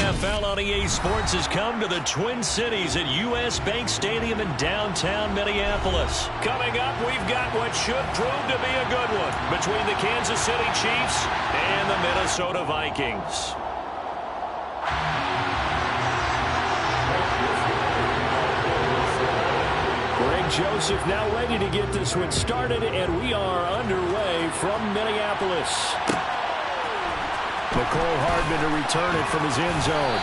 NFL on EA Sports has come to the Twin Cities at U.S. Bank Stadium in downtown Minneapolis. Coming up, we've got what should prove to be a good one between the Kansas City Chiefs and the Minnesota Vikings. Greg Joseph now ready to get this one started, and we are underway from Minneapolis. McCole Hardman to return it from his end zone.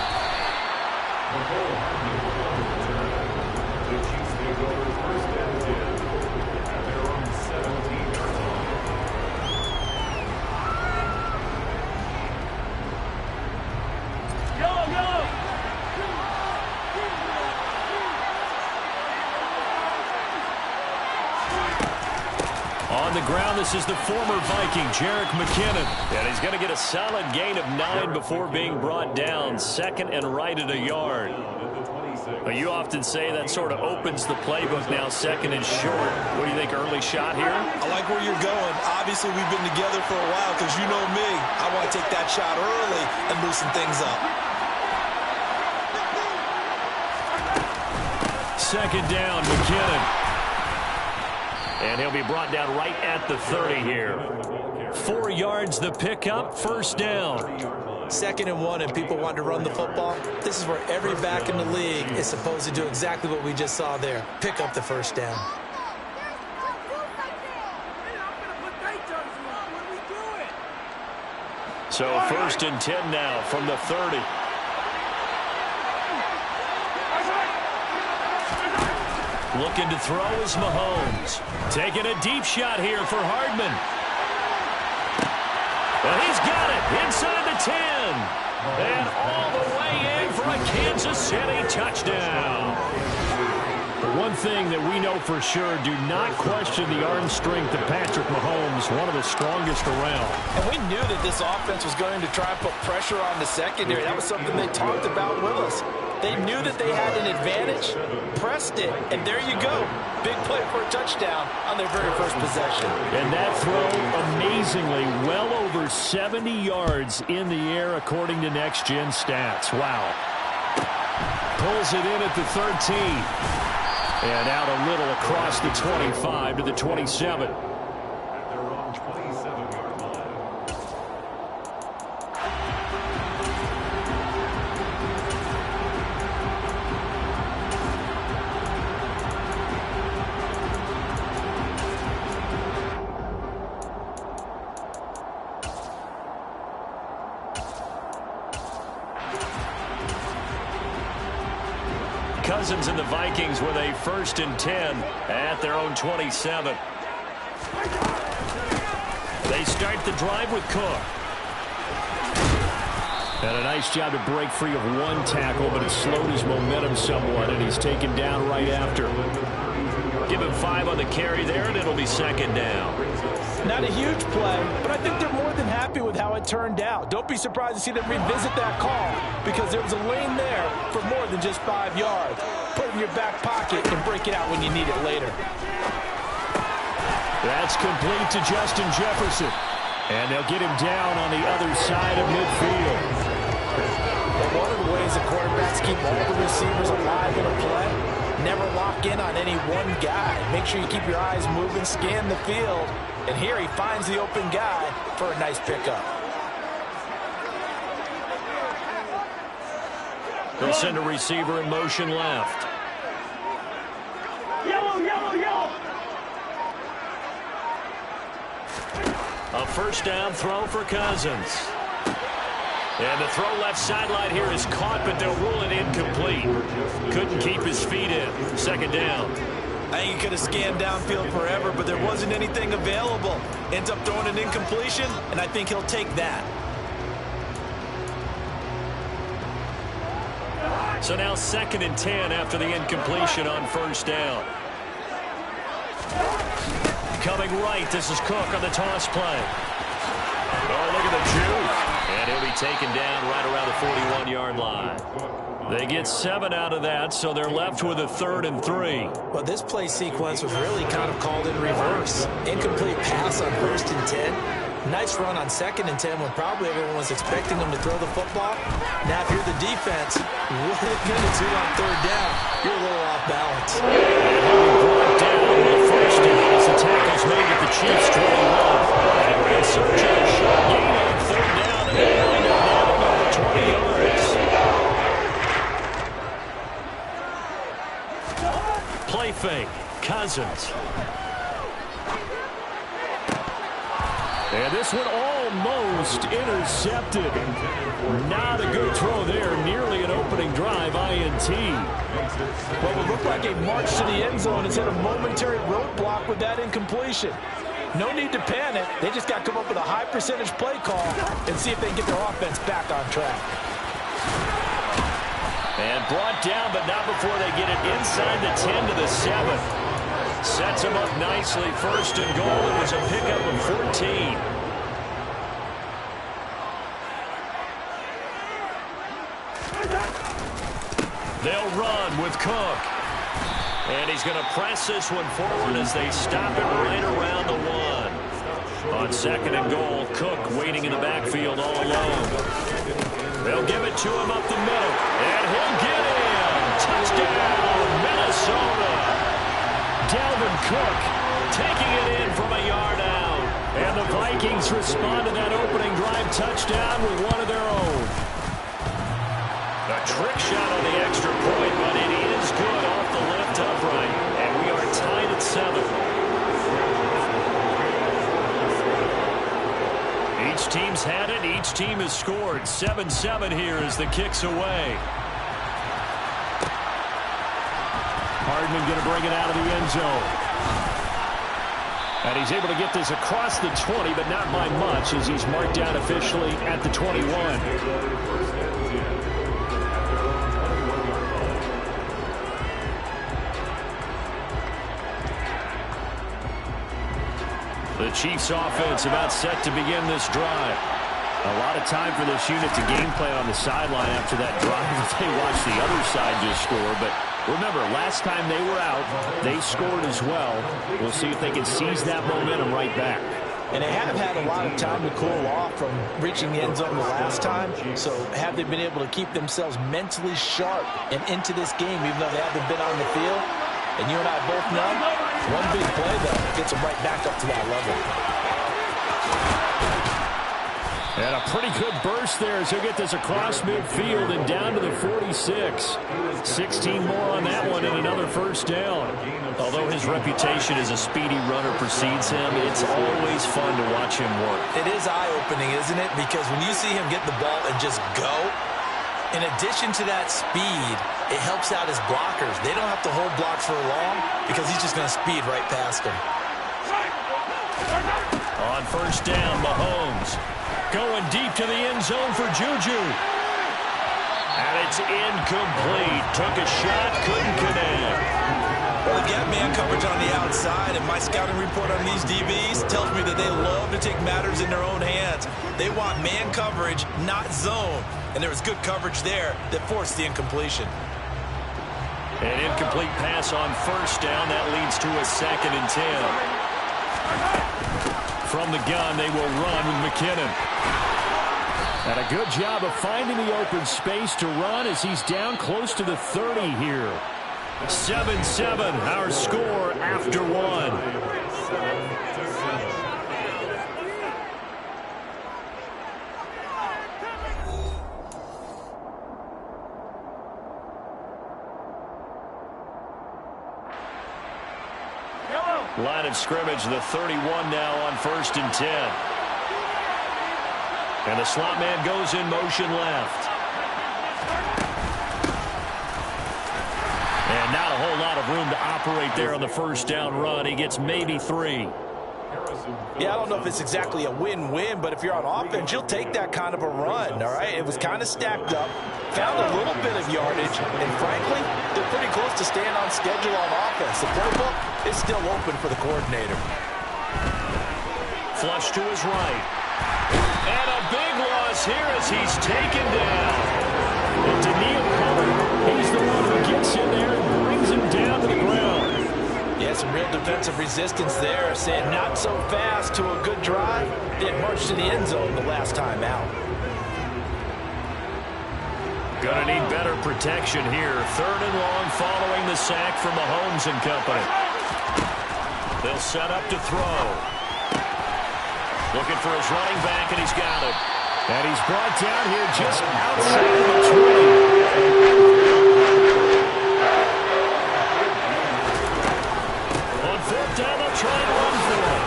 The Chiefs may go to first and 10 at their own 17-yard line. Go! On the ground, this is the former Viking, Jerick McKinnon. And he's going to get a solid gain of 9 before being brought down. Second and right at a yard. Well, you often say that sort of opens the playbook now, second and short. What do you think, early shot here? I like where you're going. Obviously, we've been together for a while because you know me. I want to take that shot early and loosen things up. Second down, McKinnon. And he'll be brought down right at the 30 here. 4 yards the pickup, first down. 2nd and 1, and people want to run the football. This is where every back in the league is supposed to do exactly what we just saw there. Pick up the first down. So 1st and 10 now from the 30. Looking to throw is Mahomes. Taking a deep shot here for Hardman. And he's got it inside the 10. And all the way in for a Kansas City touchdown. One thing that we know for sure, do not question the arm strength of Patrick Mahomes, one of the strongest around. And we knew that this offense was going to try and put pressure on the secondary. That was something they talked about with us. They knew that they had an advantage, pressed it, and there you go. Big play for a touchdown on their very first possession. And that throw, amazingly, well over 70 yards in the air according to Next Gen Stats. Wow. Pulls it in at the 13. And out a little across the 25 to the 27. At their own 27-yard line. Cousins and the Vikings with a 1st and 10 at their own 27. They start the drive with Cook. And a nice job to break free of one tackle, but it slowed his momentum somewhat, and he's taken down right after. Give him 5 on the carry there, and it'll be 2nd down. Not a huge play, but I think they're more than happy with how it turned out. Don't be surprised to see them revisit that call because there was a lane there for more than just 5 yards. Put it in your back pocket and break it out when you need it later. That's complete to Justin Jefferson. And they'll get him down on the other side of midfield. But one of the ways the quarterbacks keep all the receivers alive in a play, never lock in on any one guy. Make sure you keep your eyes moving, scan the field. And here he finds the open guy for a nice pickup. They'll send a receiver in motion left. Yellow. A 1st down throw for Cousins. And the throw left sideline here is caught, but they'll rule it incomplete. Couldn't keep his feet in. 2nd down. I think he could have scanned downfield forever, but there wasn't anything available. Ends up throwing an incompletion, and I think he'll take that. So now 2nd and 10 after the incompletion on 1st down. Coming right, this is Cook on the toss play. Oh, look at the juke. And he'll be taken down right around the 41-yard line. They get 7 out of that, so they're left with a 3rd and 3. Well, this play sequence was really kind of called in reverse. Incomplete pass on 1st and 10. Nice run on 2nd and 10 when probably everyone was expecting him to throw the football. Now, if you're the defense, what are you going to do on 3rd down? You're a little off balance. Brought down the first down as the tackle's made at the Chiefs' 21. They were in search of a short gain on 3rd down, and they wind up nailing over 20 yards. Play fake. Cousins. And this one almost intercepted. Not a good throw there. Nearly an opening drive INT. Well, it looked like a march to the end zone has hit a momentary roadblock with that incompletion. No need to panic. They just got to come up with a high percentage play call and see if they can get their offense back on track. And brought down, but not before they get it inside the 10 to the 7. Sets him up nicely. 1st and goal. It was a pickup of 14. They'll run with Cook. And he's going to press this one forward as they stop it right around the 1. On 2nd and goal, Cook waiting in the backfield all alone. They'll give it to him up the middle. And he'll get in. Touchdown, Minnesota. Dalvin Cook taking it in from a yard out. And the Vikings respond to that opening drive touchdown with one of their own. A trick shot on the extra point, but it is good off the left upright. And we are tied at 7. Each team's had it. Each team has scored. 7-7 here as the kick's away. Hardman going to bring it out of the end zone. And he's able to get this across the 20, but not by much as he's marked down officially at the 21. The Chiefs offense about set to begin this drive. A lot of time for this unit to game plan on the sideline after that drive that they watched the other side just score. But remember, last time they were out, they scored as well. We'll see if they can seize that momentum right back. And they have had a lot of time to cool off from reaching the end zone the last time. So have they been able to keep themselves mentally sharp and into this game even though they haven't been on the field? And you and I both know, one big play, though, gets them right back up to that level. And a pretty good burst there as he'll get this across midfield and down to the 46. 16 more on that one and another 1st down. Although his reputation as a speedy runner precedes him, it's always fun to watch him work. It is eye-opening, isn't it? Because when you see him get the ball and just go, in addition to that speed, it helps out his blockers. They don't have to hold blocks for long because he's just going to speed right past them. On 1st down, Mahomes going deep to the end zone for Juju. And it's incomplete. Took a shot, couldn't connect. Well, they get man coverage on the outside, and my scouting report on these DBs tells me that they love to take matters in their own hands. They want man coverage, not zone. And there was good coverage there that forced the incompletion. An incomplete pass on 1st down. That leads to a 2nd and 10. From the gun, they will run with McKinnon. And a good job of finding the open space to run as he's down close to the 30 here. 7-7, our score after 1. Line of scrimmage, the 31 now on 1st and 10. And the slot man goes in motion left. And not a whole lot of room to operate there on the 1st down run. He gets maybe 3. Yeah, I don't know if it's exactly a win-win, but if you're on offense, you'll take that kind of a run, all right? It was kind of stacked up, found a little bit of yardage, and frankly, they're pretty close to staying on schedule on offense. The playbook is still open for the coordinator. Flush to his right. And a big loss here as he's taken down. And to Neeko, he's the one who gets in there and brings him down to the ground. Yeah, some real defensive resistance there, saying not so fast to a good drive. didn't march to the end zone the last time out. Gonna need better protection here. 3rd and long following the sack from Mahomes and company. They'll set up to throw. Looking for his running back, and he's got him. And he's brought down here just outside of the 20. On 4th down, they'll try and run for it.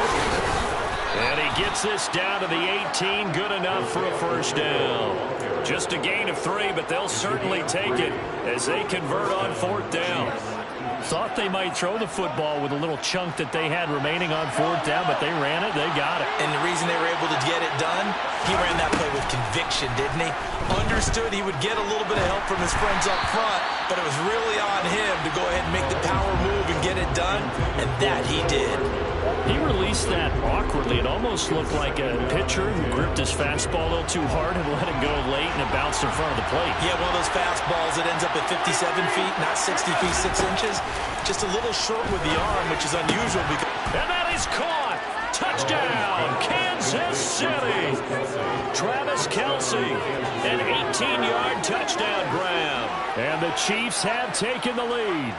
And he gets this down to the 18. Good enough for a 1st down. Just a gain of 3, but they'll certainly take it as they convert on 4th down. Thought they might throw the football with a little chunk that they had remaining on 4th down, but they ran it, they got it. And the reason they were able to get it done, he ran that play with conviction, didn't he? Understood he would get a little bit of help from his friends up front, but it was really on him to go ahead and make the power move and get it done, and that he did. He released that awkwardly. It almost looked like a pitcher who gripped his fastball a little too hard and let it go late, and it bounced in front of the plate. Yeah, one of those fastballs that ends up at 57 feet, not 60 feet, 6 inches. Just a little short with the arm, which is unusual. And that is caught. Touchdown, Kansas City. Travis Kelce, an 18-yard touchdown grab. And the Chiefs have taken the lead.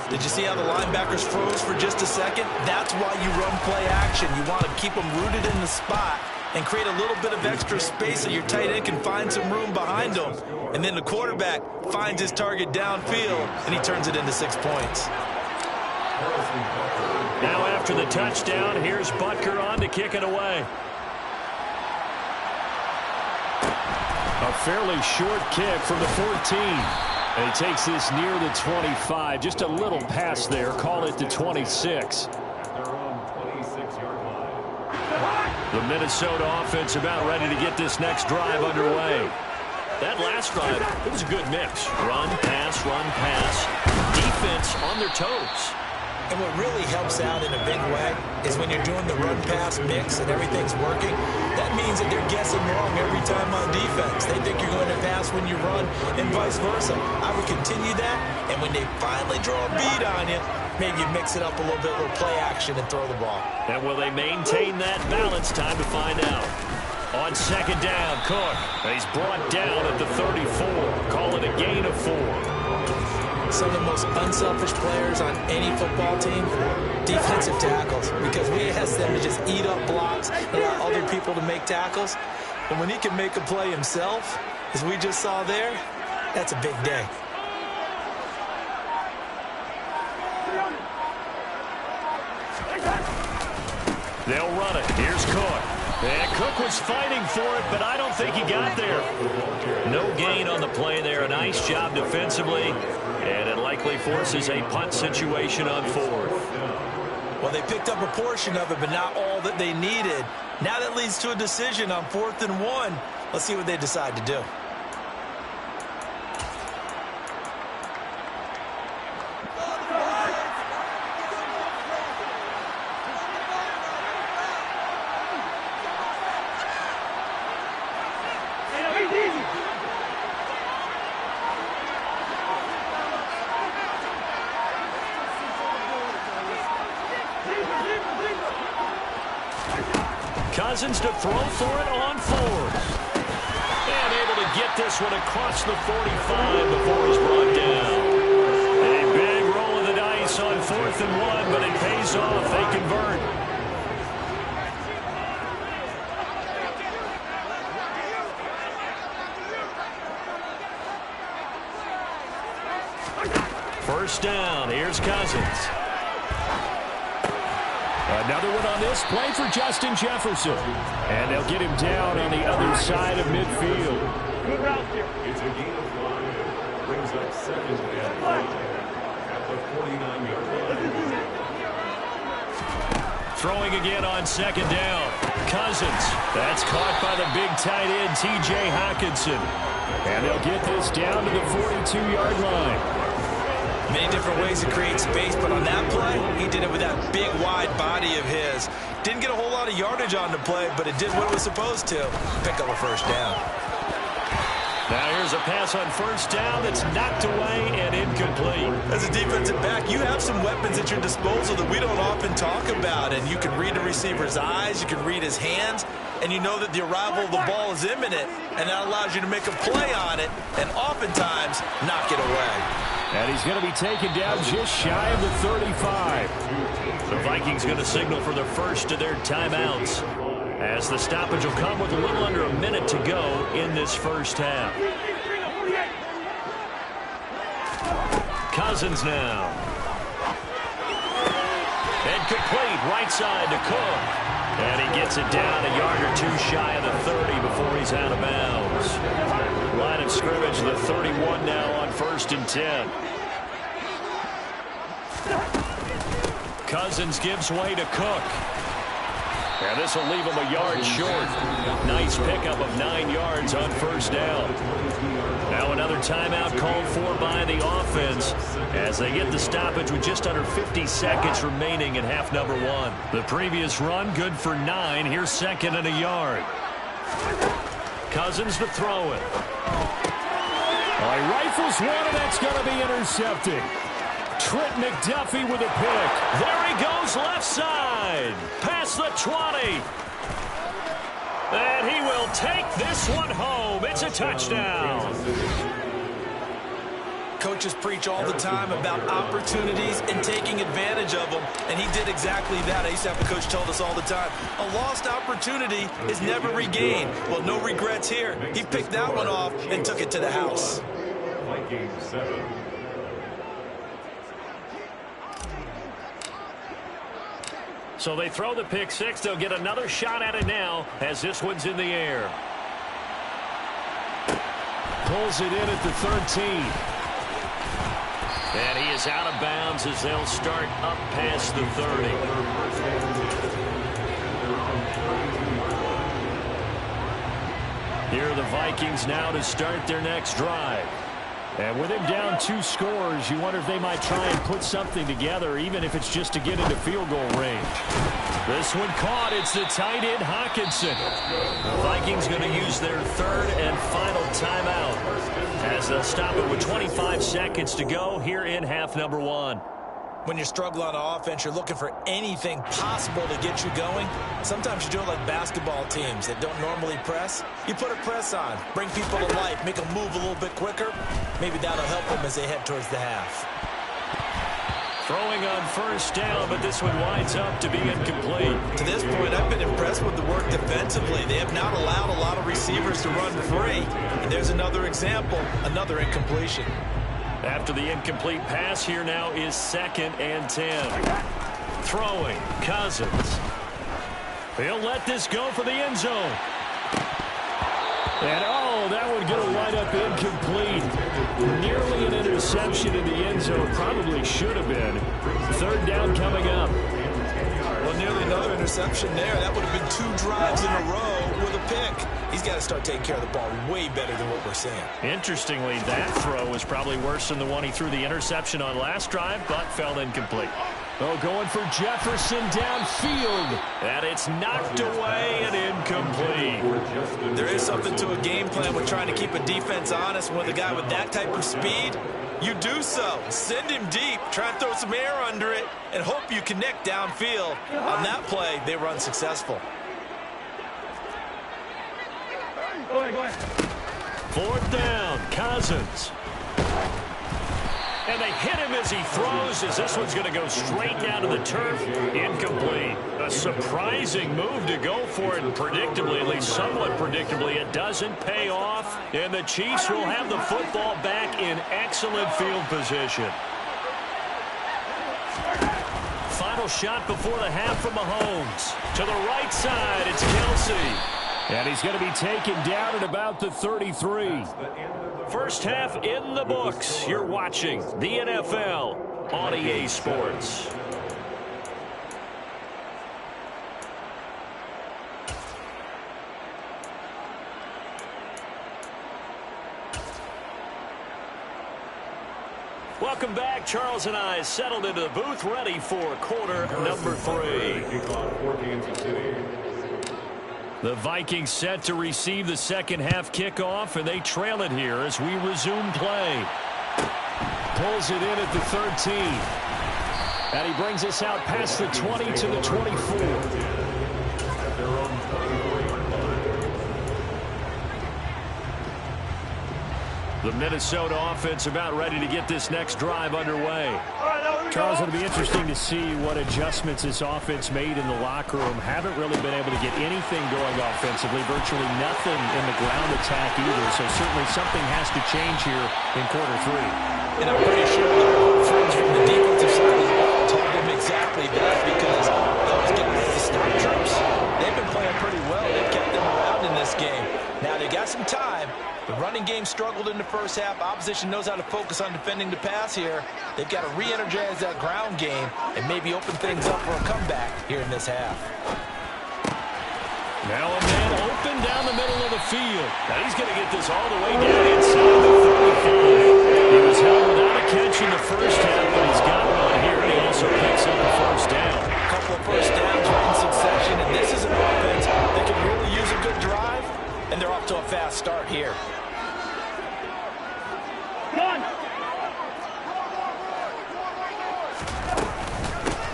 Did you see how the linebackers froze for just a second? That's why you run play action. You want to keep them rooted in the spot and create a little bit of extra space so your tight end can find some room behind them. And then the quarterback finds his target downfield, and he turns it into 6 points. Now after the touchdown, here's Butker on to kick it away. A fairly short kick from the 14. And he takes this near the 25. Just a little pass there. Call it the 26. The Minnesota offense about ready to get this next drive underway. That last drive, it was a good mix. Run, pass, defense on their toes. And what really helps out in a big way is when you're doing the run-pass mix and everything's working, that means that they're guessing wrong every time on defense. They think you're going to pass when you run and vice versa. I would continue that, and when they finally draw a bead on you, maybe you mix it up a little bit, a little play action, and throw the ball. And will they maintain that balance? Time to find out. On 2nd down, Cook. He's brought down at the 34. Call it a gain of 4. Some of the most unselfish players on any football team, defensive tackles, because we ask them to just eat up blocks and allow other people to make tackles. And when he can make a play himself, as we just saw there, that's a big day. They'll run it. Here's Cook. And Cook was fighting for it, but I don't think he got there. No gain on the play there. A nice job defensively. And it likely forces a punt situation on 4th. Well, they picked up a portion of it, but not all that they needed. Now that leads to a decision on 4th and 1. Let's see what they decide to do. Cousins to throw for it on 4th. And able to get this one across the 45 before he's brought down. A big roll of the dice on 4th and 1, but it pays off. They convert. First down. Here's Cousins. Another one on this play for Justin Jefferson. And they'll get him down on the other side of midfield. Good route here. It's a gain of 5. Brings up 2nd down at the 49-yard line. Throwing again on 2nd down. Cousins. That's caught by the big tight end, T.J. Hockenson. And they'll get this down to the 42-yard line. Many different ways to create space, but on that play, he did it with that big, wide body of his. Didn't get a whole lot of yardage on the play, but it did what it was supposed to. Pick up a 1st down. Now here's a pass on first down that's knocked away and incomplete. As a defensive back, you have some weapons at your disposal that we don't often talk about. And you can read the receiver's eyes, you can read his hands, and you know that the arrival of the ball is imminent, and that allows you to make a play on it and oftentimes knock it away. And he's going to be taken down just shy of the 35. The Vikings going to signal for the first of their timeouts, as the stoppage will come with a little under a minute to go in this first half. Cousins now. And complete right side to Cook. And he gets it down a yard or two shy of the 30 before he's out of bounds. Line of scrimmage, the 31 now on 1st and 10. Cousins gives way to Cook. And this will leave him a yard short. Nice pickup of 9 yards on first down. Now another timeout called for by the offense as they get the stoppage with just under 50 seconds remaining in half number 1. The previous run good for 9. Here's 2nd and a yard. Cousins to throw it. Well, he rifles one, and that's going to be intercepted. Trent McDuffie with a pick. There he goes left side. Past the 20. And he will take this one home. It's a touchdown. Coaches preach all the time about opportunities and taking advantage of them, and he did exactly that. I used to have a coach tell us all the time, a lost opportunity is never regained. Well, no regrets here. He picked that one off and took it to the house. Vikings 7. So they throw the pick six. They'll get another shot at it now as this one's in the air. Pulls it in at the 13. And he is out of bounds as they'll start up past the 30. Here are the Vikings now to start their next drive. And with him down 2 scores, you wonder if they might try and put something together, even if it's just to get into field goal range. This one caught. It's the tight end, Hawkinson. The Vikings going to use their 3rd and final timeout as they'll stop it with 25 seconds to go here in half number 1. When you're struggling on offense, you're looking for anything possible to get you going. Sometimes you do it like basketball teams that don't normally press. You put a press on, bring people to life, make them move a little bit quicker. Maybe that'll help them as they head towards the half. Throwing on first down, but this one winds up to be incomplete. To this point, I've been impressed with the work defensively. They have not allowed a lot of receivers to run free. And there's another example, another incompletion. After the incomplete pass, here now is 2nd and 10. Throwing, Cousins. He'll let this go for the end zone. And, oh, that one going to wind up incomplete. Nearly an interception in the end zone. Probably should have been. 3rd down coming up. Well, nearly another interception there. That would have been 2 drives in a row with a pick. He's got to start taking care of the ball way better than what we're seeing. Interestingly, that throw was probably worse than the one he threw the interception on last drive, but fell incomplete. Oh, going for Jefferson downfield. And it's knocked away and incomplete. There is something to a game plan with trying to keep a defense honest. With a guy with that type of speed, you do so. Send him deep, try and throw some air under it, and hope you connect downfield. On that play, they were unsuccessful. Go ahead. 4th down, Cousins. And they hit him as he throws, as this one's going to go straight down to the turf. Incomplete. A surprising move to go for it, predictably, at least somewhat predictably. It doesn't pay off, and the Chiefs will have the football back in excellent field position. Final shot before the half from Mahomes. To the right side, it's Kelsey. And he's going to be taken down at about the 33. First half in the books. You're watching the NFL on EA Sports. Welcome back. Charles and I settled into the booth, ready for quarter number 3. The Vikings set to receive the second half kickoff, and they trail it here as we resume play. Pulls it in at the 13. And he brings us out past the 20 to the 24. The Minnesota offense about ready to get this next drive underway. Charles, it'll be interesting to see what adjustments this offense made in the locker room. Haven't really been able to get anything going offensively, virtually nothing in the ground attack either. So certainly something has to change here in quarter three. And I'm pretty sure the friends from the defensive side as well told them exactly that, because those guys, the stop trips, they've been playing pretty well. They've kept them around in this game. Now they got some time. The running game struggled in the first half. Opposition knows how to focus on defending the pass here. They've got to re-energize that ground game and maybe open things up for a comeback here in this half. Now a man open down the middle of the field. Now he's going to get this all the way down inside the 35. He was held without a catch in the first half, but he's got one here, and he also picks up a first down. A couple of first downs right in succession, and this is an offense that can really use a good drive, and they're off to a fast start here.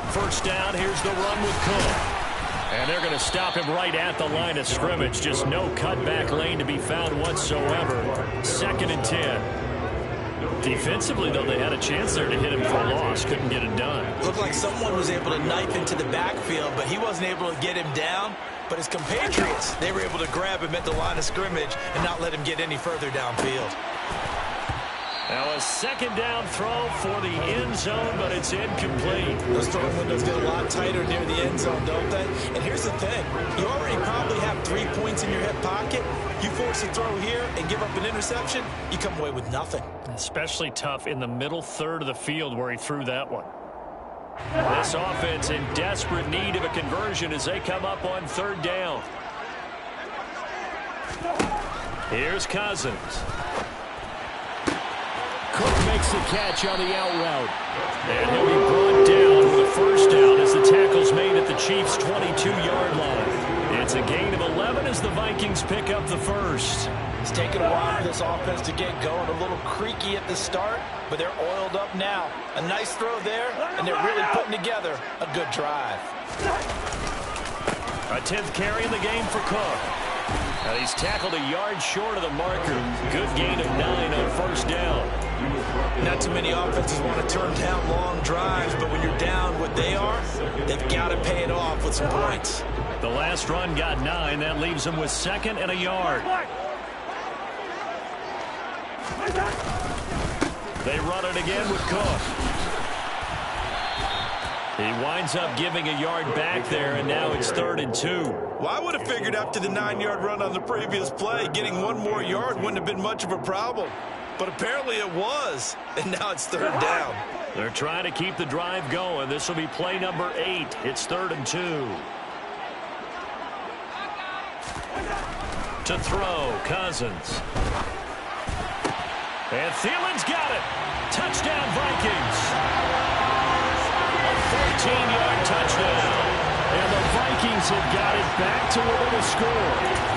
First down, here's the run with Cook. And they're going to stop him right at the line of scrimmage. Just no cutback lane to be found whatsoever. 2nd and 10. Defensively, though, they had a chance there to hit him for a loss. Couldn't get it done. Looked like someone was able to knife into the backfield, but he wasn't able to get him down. But his compatriots, they were able to grab him at the line of scrimmage and not let him get any further downfield. Now a 2nd down throw for the end zone, but it's incomplete. Those throwing windows get a lot tighter near the end zone, don't they? And here's the thing. You already probably have 3 points in your hip pocket. You force a throw here and give up an interception, you come away with nothing. Especially tough in the middle third of the field where he threw that one. This offense in desperate need of a conversion as they come up on 3rd down. Here's Cousins. Cook makes the catch on the out route. And he'll be brought down with a first down as the tackle's made at the Chiefs' 22-yard line. It's a gain of 11 as the Vikings pick up the first. It's taken a while for this offense to get going. A little creaky at the start, but they're oiled up now. A nice throw there, and they're really putting together a good drive. A 10th carry in the game for Cook. Now he's tackled a yard short of the marker. Good gain of 9 on first down. Not too many offenses want to turn down long drives, but when you're down what they are, they've got to pay it off with some points. The last run got 9. That leaves them with 2nd and a yard. They run it again with Cook. He winds up giving a yard back there, and now it's 3rd and 2. Well, I would have figured after the 9-yard run on the previous play, getting 1 more yard wouldn't have been much of a problem. But apparently it was, and now it's 3rd down. They're trying to keep the drive going. This will be play number 8. It's 3rd and 2. To throw, Cousins. And Thielen's got it. Touchdown, Vikings. A 14-yard touchdown. And the Vikings have got it back to within a score.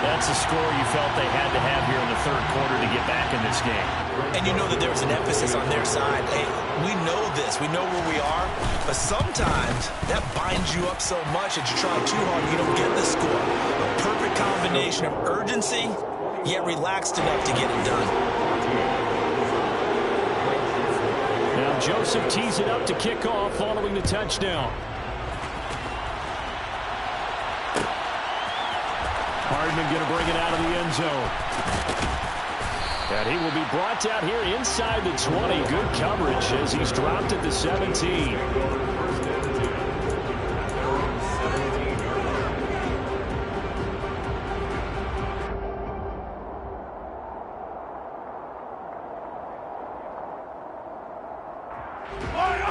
That's a score you felt they had to have here in the 3rd quarter to get back in this game. And you know that there was an emphasis on their side. Hey, we know this. We know where we are. But sometimes that binds you up so much that you try too hard, you don't get the score. A perfect combination of urgency, yet relaxed enough to get it done. Now Joseph tees it up to kick off following the touchdown. Hardman going to bring it out of the end zone. And he will be brought down here inside the 20. Good coverage as he's dropped at the 17.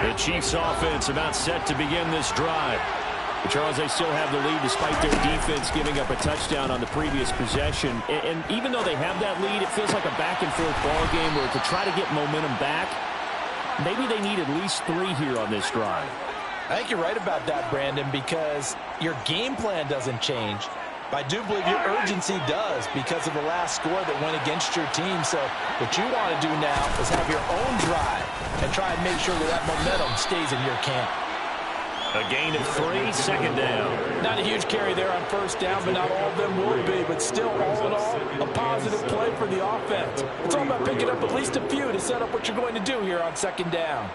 The Chiefs offense about set to begin this drive. Charles, they still have the lead despite their defense giving up a touchdown on the previous possession. And even though they have that lead, it feels like a back-and-forth ball game where to try to get momentum back, maybe they need at least 3 here on this drive. I think you're right about that, Brandon, because your game plan doesn't change. But I do believe your urgency does because of the last score that went against your team. So what you want to do now is have your own drive and try and make sure that momentum stays in your camp. A gain of 3, second down. Not a huge carry there on first down, but not all of them will be. But still, all in all, a positive play for the offense. It's all about picking up at least a few to set up what you're going to do here on second down.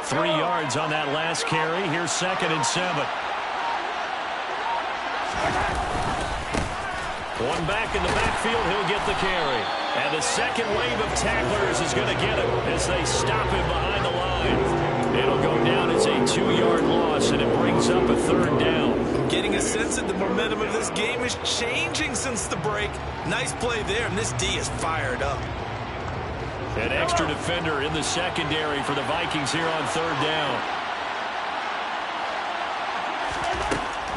Three yards on that last carry. Here's 2nd and 7. One back in the backfield. He'll get the carry. And the second wave of tacklers is going to get him as they stop him behind the line. It'll go down as a 2-yard loss, and it brings up a 3rd down. Getting a sense that the momentum of this game is changing since the break. Nice play there, and this D is fired up. An extra defender in the secondary for the Vikings here on 3rd down.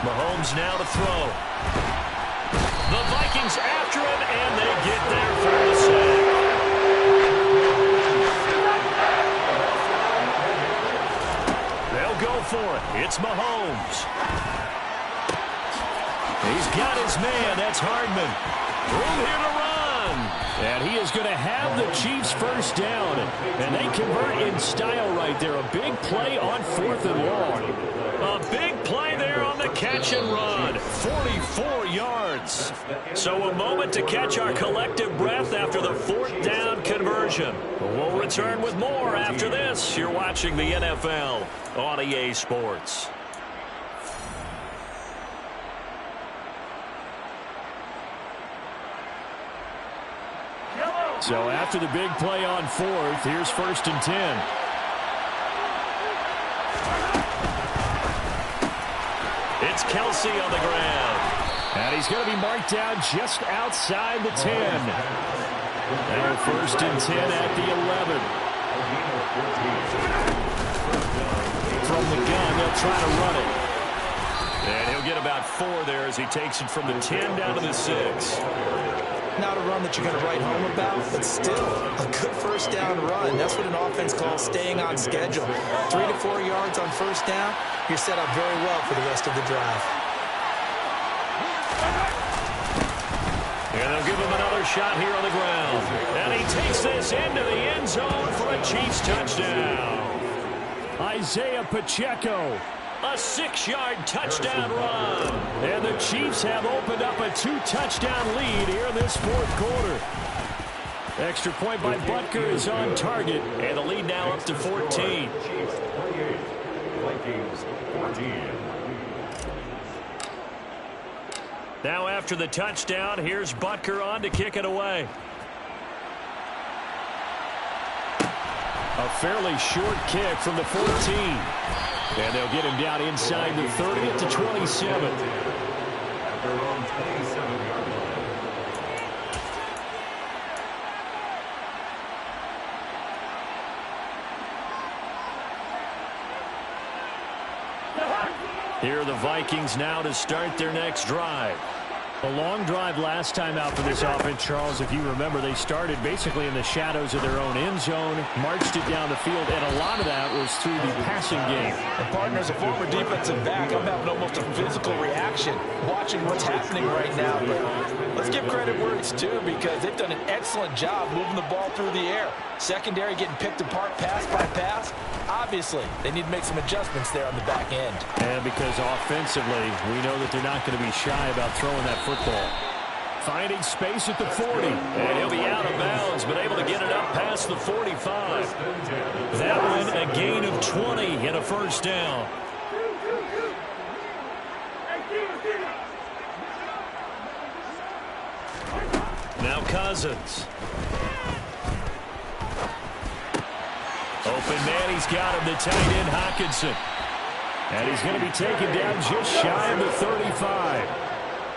Mahomes now to throw. The Vikings after him, and they get there for the sack. They'll go for it. It's Mahomes. He's got his man. That's Hardman. Room here to run. And he is going to have the Chiefs first down. And they convert in style right there. A big play on 4th and long. A big play there on the catch and run. 44 yards. So a moment to catch our collective breath after the 4th down conversion. We'll return with more after this. You're watching the NFL on EA Sports. So after the big play on 4th, here's 1st and 10. It's Kelsey on the ground. And he's going to be marked down just outside the 10. Now 1st and 10 at the 11. From the gun, they'll try to run it. And he'll get about 4 there as he takes it from the 10 down to the 6. Not a run that you're going to write home about, but still a good first down run. That's what an offense calls staying on schedule. 3 to 4 yards on first down, you're set up very well for the rest of the drive. And they'll give him another shot here on the ground. And he takes this into the end zone for a Chiefs touchdown. Isaiah Pacheco. A 6-yard touchdown run. And the Chiefs have opened up a 2-touchdown lead here in this 4th quarter. Extra point by Butker is on target. And the lead now up to 14. Now after the touchdown, here's Butker on to kick it away. A fairly short kick from the 14. And they'll get him down inside the 30 at the 27. Here are the Vikings now to start their next drive. A long drive last time out for this offense, Charles. If you remember, they started basically in the shadows of their own end zone, marched it down the field, and a lot of that was through the passing game. And partner, as a former defensive back, I'm having almost a physical reaction watching what's happening right now. But let's give credit where it's due because they've done an excellent job moving the ball through the air. Secondary getting picked apart pass by pass. Obviously, they need to make some adjustments there on the back end. And because offensively, we know that they're not going to be shy about throwing that football. Finding space at the 40. And he'll be out of bounds, but able to get it up past the 45. That one, a gain of 20 and a first down. Now Cousins. Open man, he's got him, the tight end, Hockenson. And he's going to be taken down just shy of the 35.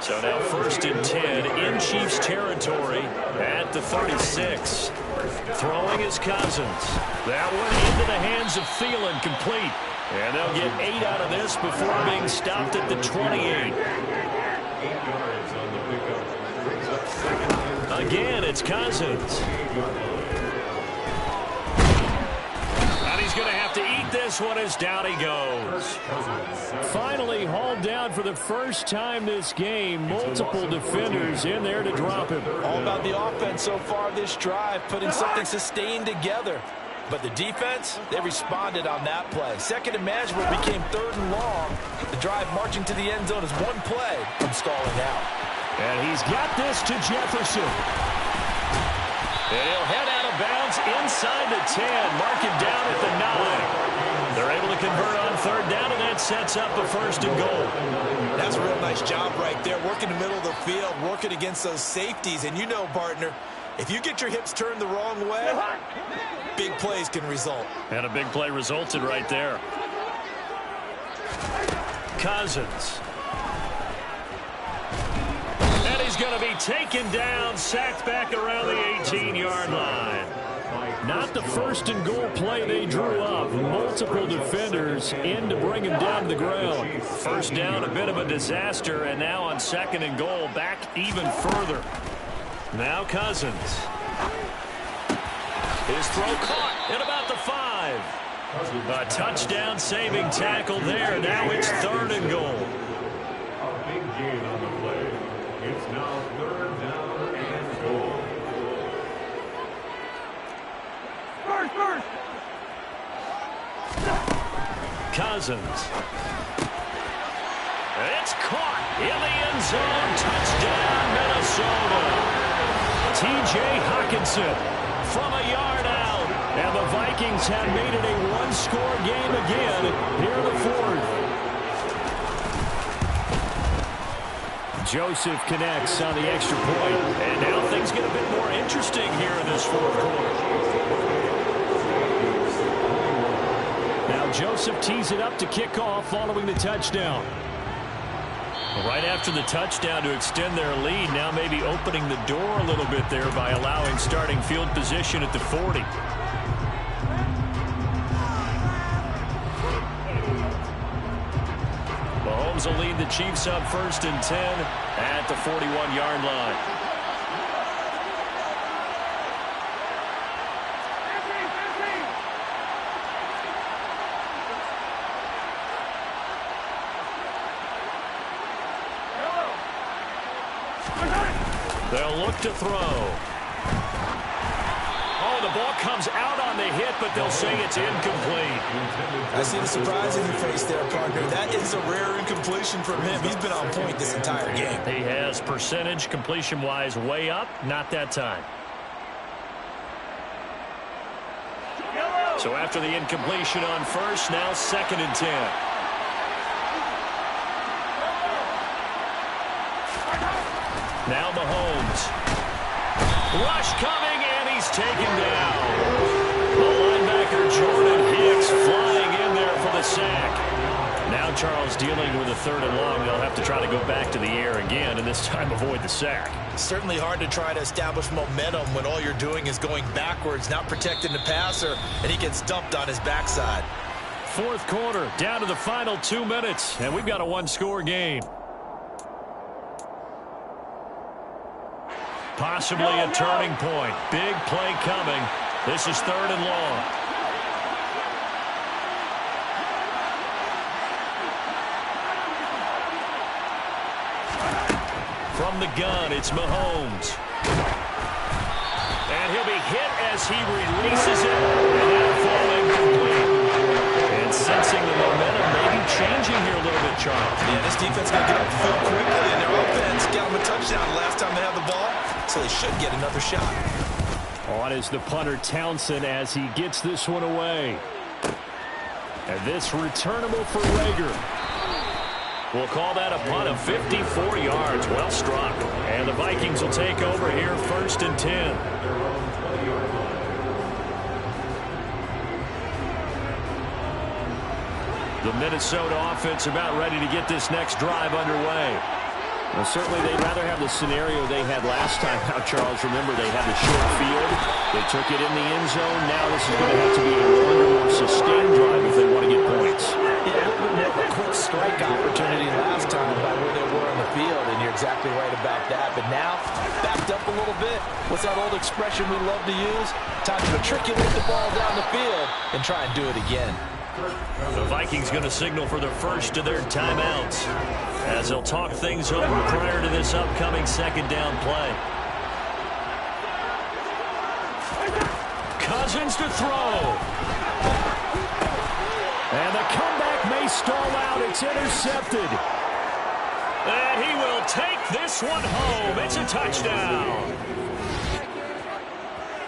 So now 1st and 10 in Chiefs territory at the 36. Throwing is Cousins. That one into the hands of Thielen, complete. And they'll get 8 out of this before being stopped at the 28. 8 yards on the pickup. Brings up second down. Again, it's Cousins. And he's going to have to eat this one as down he goes. Finally hauled down for the first time this game. Multiple defenders in there to drop him. All about the offense so far this drive, putting something sustained together. But the defense, they responded on that play. Second and manageable became 3rd and long. The drive marching to the end zone is one play from stalling out. And he's got this to Jefferson. And he'll head out of bounds inside the 10. Mark him down at the 9. They're able to convert on 3rd down, and that sets up a 1st and goal. That's a real nice job right there, working the middle of the field, working against those safeties. And you know, partner, if you get your hips turned the wrong way, big plays can result. And a big play resulted right there. Cousins. And he's going to be taken down, sacked back around the 18-yard line. Not the 1st and goal play they drew up. Multiple defenders in to bring him down to the ground. 1st down, a bit of a disaster, and now on 2nd and goal, back even further. Now Cousins. His throw caught at about the 5. A touchdown-saving tackle there. Now it's 3rd and goal. A big gain on the play. It's now 3rd down and goal. Cousins. It's caught in the end zone. Touchdown, Minnesota. T.J. Hockenson from a yard out. And the Vikings have made it a one-score game again here in the 4th. Joseph connects on the extra point. And now things get a bit more interesting here in this 4th quarter. Now Joseph tees it up to kick off following the touchdown. Right after the touchdown to extend their lead, now maybe opening the door a little bit there by allowing starting field position at the 40. Mahomes will lead the Chiefs up 1st and 10 at the 41-yard line. They'll look to throw. Oh, the ball comes out on the hit, but they'll say it's incomplete. I see the surprise in your face there, partner. That is a rare incompletion from him. He's been on point this entire game. He has percentage completion-wise way up, not that time. So after the incompletion on 1st, now 2nd and 10. Now Mahomes. Rush coming, and he's taken down. The linebacker Jordan Hicks flying in there for the sack. Now Charles dealing with a 3rd and long. They'll have to try to go back to the air again, and this time avoid the sack. Certainly hard to try to establish momentum when all you're doing is going backwards, not protecting the passer, and he gets dumped on his backside. 4th quarter, down to the final 2 minutes, and we've got a one-score game. Possibly a turning point. Big play coming. This is 3rd and long. From the gun, it's Mahomes. And he'll be hit as he releases it. And now falling complete. And sensing the momentum maybe changing here a little bit, Charles. Yeah, this defense got to get up the field quickly, and their offense got them a touchdown last time they had the ball. So they should get another shot. On is the punter Townsend as he gets this one away. And this returnable for Rager. We'll call that a punt of 54 yards. Well struck. And the Vikings will take over here 1st and 10. The Minnesota offense about ready to get this next drive underway. Well, certainly they'd rather have the scenario they had last time out, Charles. Remember, they had the short field. They took it in the end zone. Now this is going to have to be a longer, more sustained drive if they want to get points. Yeah, a little bit more of a quick strike opportunity last time by where they were on the field, and you're exactly right about that. But now, backed up a little bit. What's that old expression we love to use? Time to matriculate the ball down the field and try and do it again. The Vikings going to signal for the first of their timeouts as they'll talk things over prior to this upcoming second down play. Cousins to throw. And the comeback may stall out. It's intercepted. And he will take this one home. It's a touchdown.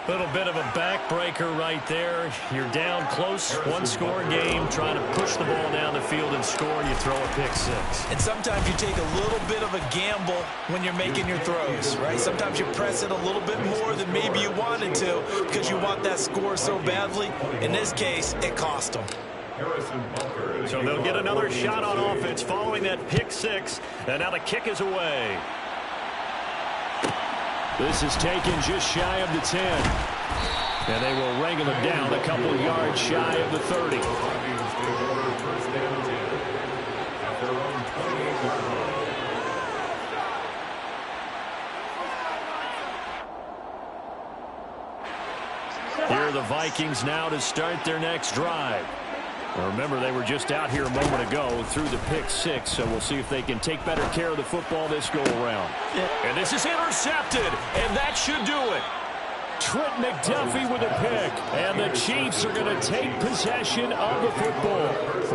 Little bit of a backbreaker right there. You're down close, one-score game, trying to push the ball down the field and score, and you throw a pick six. And sometimes you take a little bit of a gamble when you're making your throws, right? Sometimes you press it a little bit more than maybe you wanted to because you want that score so badly. In this case, it cost them. So they'll get another shot on offense following that pick six, and now the kick is away. This is taken just shy of the 10. And they will wrangle him down a couple yards shy of the 30. Here are the Vikings now to start their next drive. Well, remember, they were just out here a moment ago through the pick six, so we'll see if they can take better care of the football this go-around. And this is intercepted, and that should do it. Trent McDuffie with a pick, and the Chiefs are going to take possession of the football.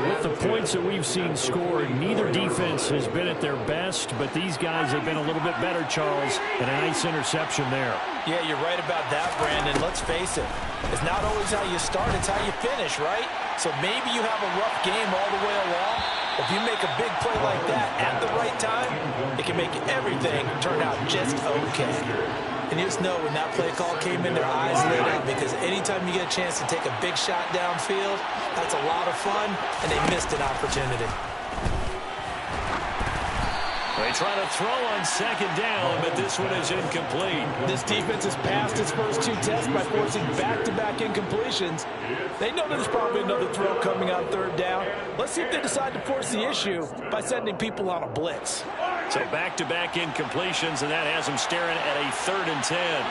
With the points that we've seen scored, neither defense has been at their best, but these guys have been a little bit better, Charles, and a nice interception there. Yeah, you're right about that, Brandon. Let's face it. It's not always how you start, it's how you finish, right? So maybe you have a rough game all the way along. If you make a big play like that at the right time, it can make everything turn out just okay. And you just know when that play call came in, their eyes lit up, because anytime you get a chance to take a big shot downfield, that's a lot of fun, and they missed an opportunity. They try to throw on second down, but this one is incomplete. This defense has passed its first two tests by forcing back-to-back incompletions. They know there's probably another throw coming on third down. Let's see if they decide to force the issue by sending people on a blitz. So back-to-back incompletions, and that has them staring at a 3rd and 10.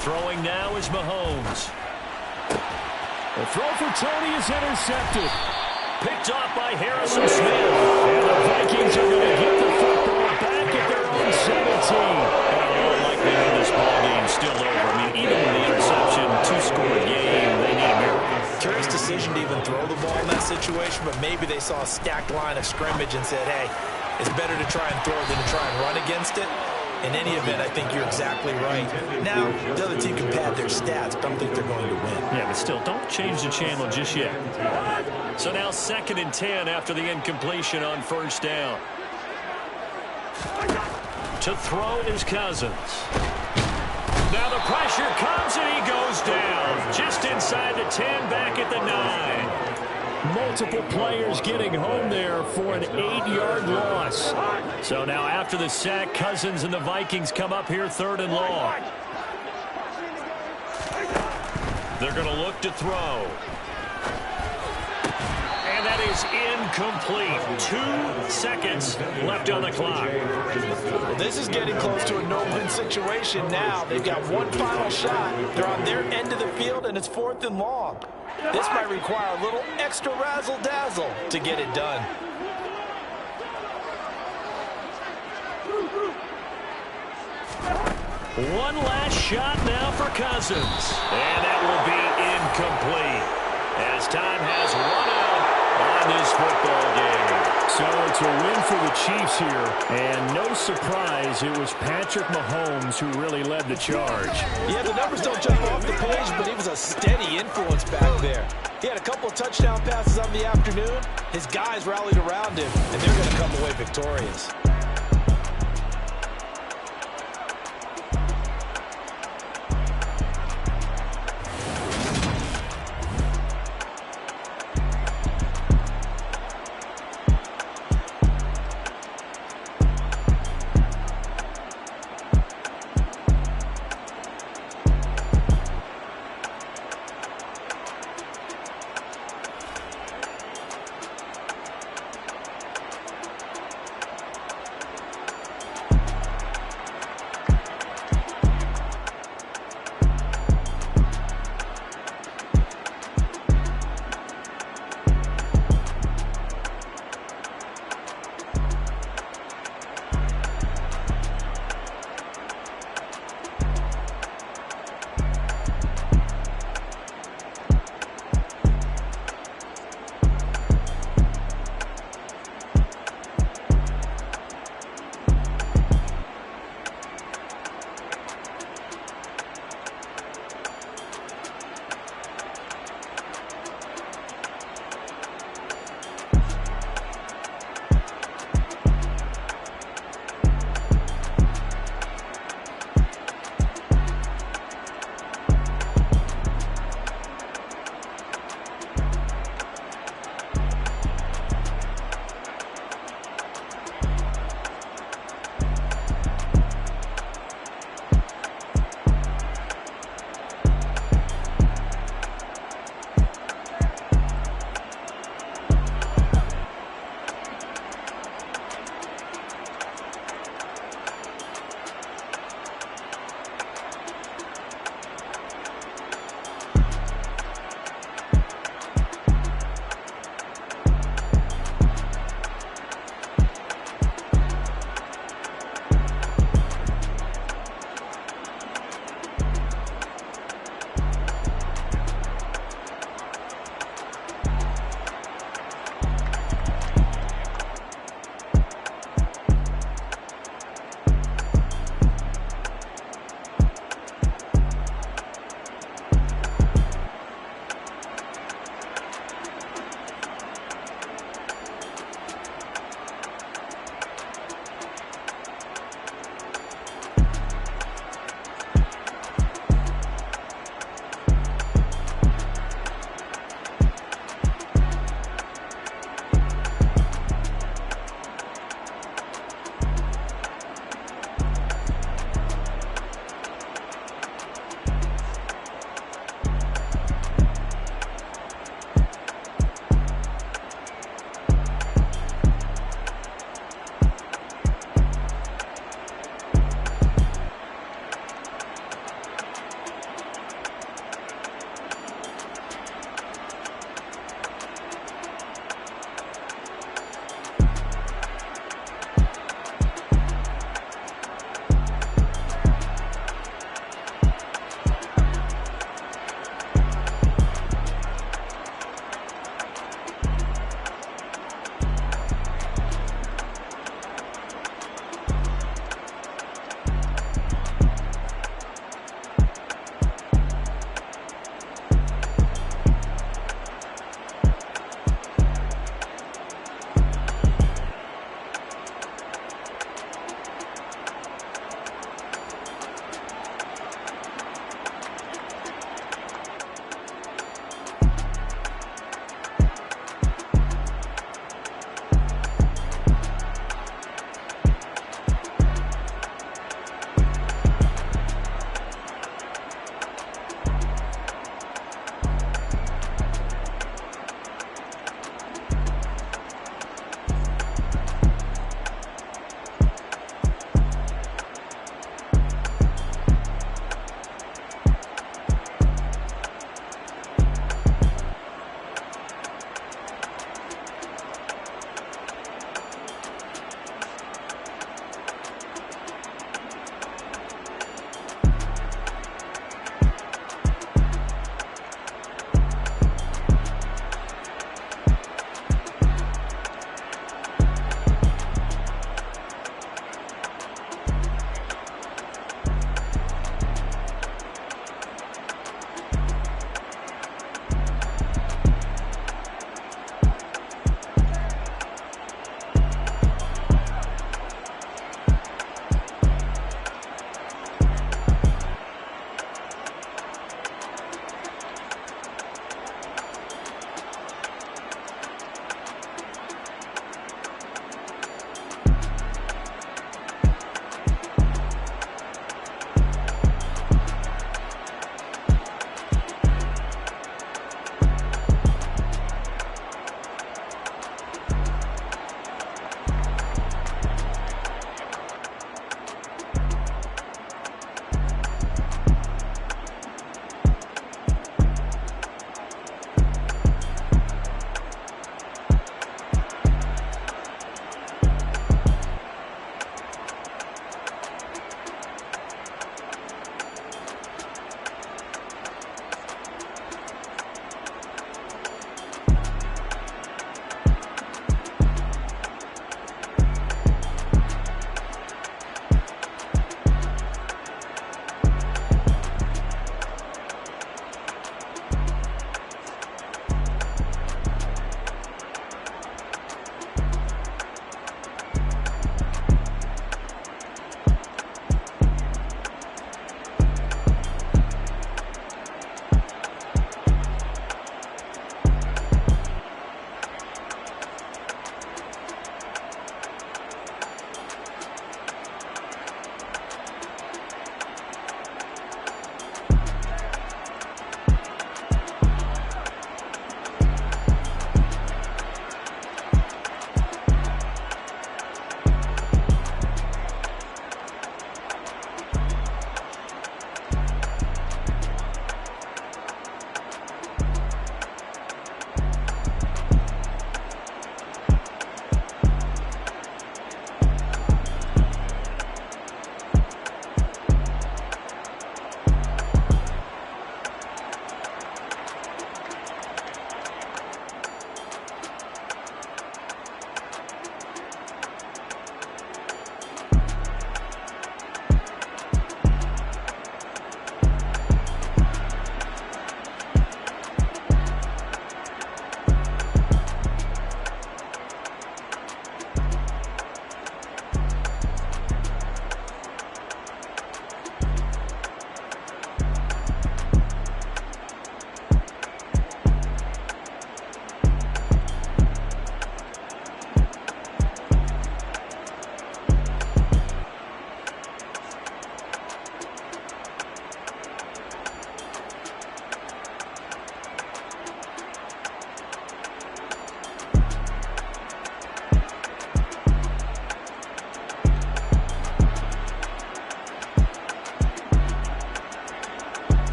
Throwing now is Mahomes. The throw for Tony is intercepted. Picked off by Harrison Smith. And the Vikings are going to get the football back at their own 17. And more likely than this ball game still over. I mean, even with the interception, 2-score game, they need a miracle. Curious decision to even throw the ball in that situation, but maybe they saw a stacked line of scrimmage and said, hey, it's better to try and throw than to try and run against it. In any event, I think you're exactly right. Now, the other team can pad their stats, but I don't think they're going to win. Yeah, but still, don't change the channel just yet. So now 2nd and 10 after the incompletion on 1st down. To throw is Cousins. Now the pressure comes and he goes down. Just inside the 10, back at the 9. Multiple players getting home there for an 8-yard loss. So now after the sack, Cousins and the Vikings come up here 3rd and long. They're going to look to throw. And that is incomplete. 2 seconds left on the clock. Well, this is getting close to a no-win situation now. They've got one final shot. They're on their end of the field, and it's 4th and long. This might require a little extra razzle-dazzle to get it done. One last shot now for Cousins. And that will be incomplete as time has run out on this football game. So it's a win for the Chiefs here, and no surprise, it was Patrick Mahomes who really led the charge. Yeah, the numbers don't jump off the page, but he was a steady influence back there. He had a couple of touchdown passes on the afternoon. His guys rallied around him, and they're going to come away victorious.